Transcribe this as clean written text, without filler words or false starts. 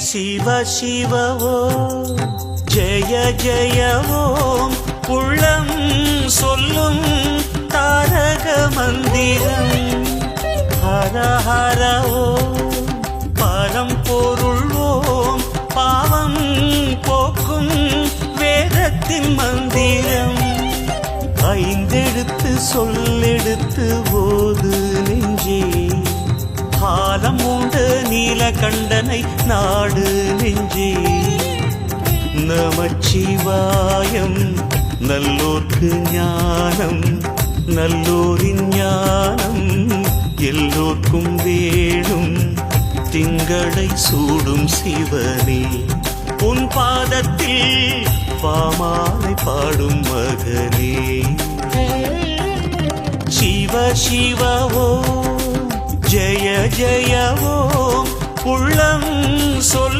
சிவ சிவ ஓம் ஜெய ஜெய ஓம் உள்ளம் சொல்லும் தாரக மந்திரம். ஹர ஹர ஓம் பரம்பொருள் ஓம் பாவம் போக்கும் வேதத்தின் மந்திரம். ஐந்தெழுத்து சொல்லெடுத்து போது நெஞ்சே காலம் உண்டு நீலகண்டனை நாடு நெஞ்சே. நமச்சிவாயம் நல்லோர்க்கு ஞானம், நல்லோரின் ஞானம் எல்லோர்க்கும் வேணும். திங்களை சூடும் சிவனே உன் பாதத்தில் பாமாலை பாடும் மகனே. சிவ சிவ ஓம் ஜெய ஜெய ஓம் உள்ளம் சொல்